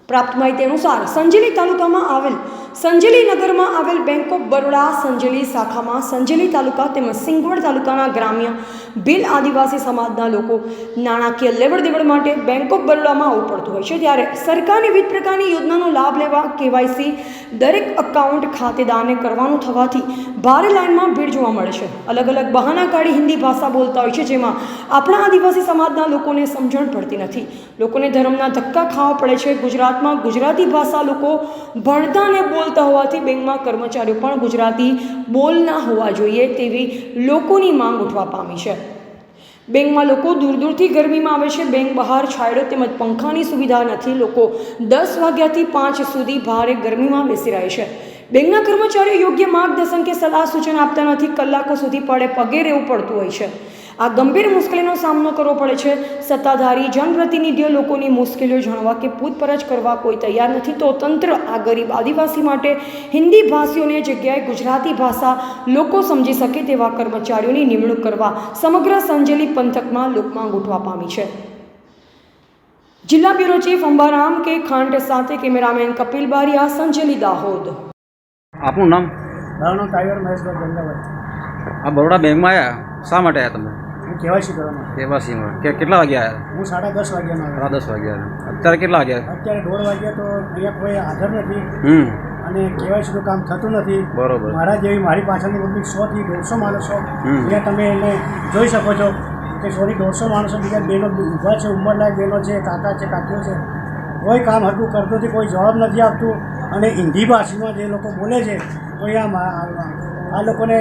પ્રાપ્ત માહિતી અનુસાર સંજેલી તાલુકામાં આવેલ સંજેલી નગરમાં આવેલ બેંક ઓફ બરોડા સંજેલી શાખામાં સંજેલી તાલુકા તેમજ સિંગવડ તાલુકાના ગ્રામ્ય ભીલ આદિવાસી સમાજના લોકો નાણાકીય લેવડ દેવડ માટે બેંક ઓફ બરોડામાં આવવું પડતું હોય છે। ત્યારે સરકારની વિવિધ પ્રકારની યોજનાનો લાભ લેવા કેવાયસી દરેક અકાઉન્ટ ખાતેદારને કરવાનું થવાથી ભારે લાઇનમાં ભીડ જોવા મળે છે। અલગ અલગ બહાના કાઢી હિન્દી ભાષા બોલતા હોય છે, જેમાં આપણા આદિવાસી સમાજના લોકોને સમજણ પડતી નથી। લોકોને ધર્મના ધક્કા ખાવા પડે છે। ગુજરાતમાં ગુજરાતી ભાષા લોકો ભણતા અને બોલતા હોવાથી બેંકમાં કર્મચારીઓ પણ ગુજરાતી બોલના હોવા જોઈએ તેવી લોકોની માંગ ઉઠવા પામી છે। બેંકમાં લોકો દૂર દૂરથી ગરમીમાં આવે છે। બેંક બહાર છાંયડો તેમજ પંખાની સુવિધા નથી। લોકો 10 વાગ્યાથી 5 સુધી ભારે ગરમીમાં બેસી રહે છે। બેંકના કર્મચારીઓ યોગ્ય માર્ગદર્શન કે સલાહ સૂચન આપતા નથી। કલાકો સુધી પડે પગે રહેવું પડતું હોય છે। આ ગંભીર મુશ્કેલીનો સામનો કરવો પડે છે। સત્તાધારી જનપ્રતિનિધિઓ લોકોની મુશ્કેલીઓ જાણવા કે પૂછપરછ કરવા કોઈ તૈયાર નથી, તો તંત્ર આ ગરીબ આદિવાસી માટે હિન્દી ભાષીઓની જગ્યાએ ગુજરાતી ભાષા લોકો સમજી શકે તેવા કર્મચારીઓની નિમણૂક કરવા સમગ્ર સંજેલી પંથકમાં લોકમાંગ ઉઠવા પામી છે। જિલ્લા બ્યુરો ચીફ અંબારામ કે ખાંટ સાથે કેમેરામેન કપિલ બારિયા, સંજેલી, દાહોદ। આપનું નામ? મારું નામ ટાઈગર મહેશભાઈ ગંગાભાઈ। આ બરોડા બેંકમાં આવ્યા, શા માટે આવ્યા તમે? હું કેવાયસી કરવા માટે। કેવાયસીમાં કેટલા વાગ્યા આવ્યા? હું 10:30 વાગ્યાનો આવ્યો। 10:30 વાગ્યા। અત્યારે કેટલા વાગ્યા? અત્યારે 1:30 વાગ્યા તો અહીંયા કોઈ હાજર નથી અને કેવાયસીનું કામ થતું નથી। બરોબર। મારા જેવી મારી પાછળની પબ્લિક 100 થી 150 માણસો અહીંયા તમે એને જોઈ શકો છો કે 100 થી 150 માણસો બીજા બહેનો ઊભા છે, ઉંમરલાયક બહેનો છે, કાકા છે, કાકીઓ છે। કોઈ કામ હટું કરતું નથી, કોઈ જવાબ નથી આપતું અને હિન્દી ભાષામાં જે લોકો બોલે છે તો આ લોકોને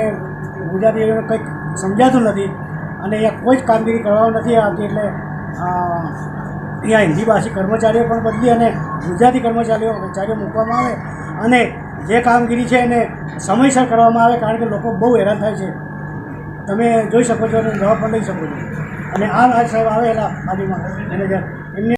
ગુજરાતી કંઈક સમજાતું નથી અને અહીંયા કોઈ જ કામગીરી કરવામાં નથી આવતી। એટલે અહીંયા હિન્દી ભાષી કર્મચારીઓ પણ બદલી અને ગુજરાતી કર્મચારીઓ મૂકવામાં આવે અને જે કામગીરી છે એને સમયસર કરવામાં આવે, કારણ કે લોકો બહુ હેરાન થાય છે। તમે જોઈ શકો છો અને જવાબ પણ લઈ શકો છો। અને આ સાહેબ આવેલા આદિમાં મેનેજર, એમને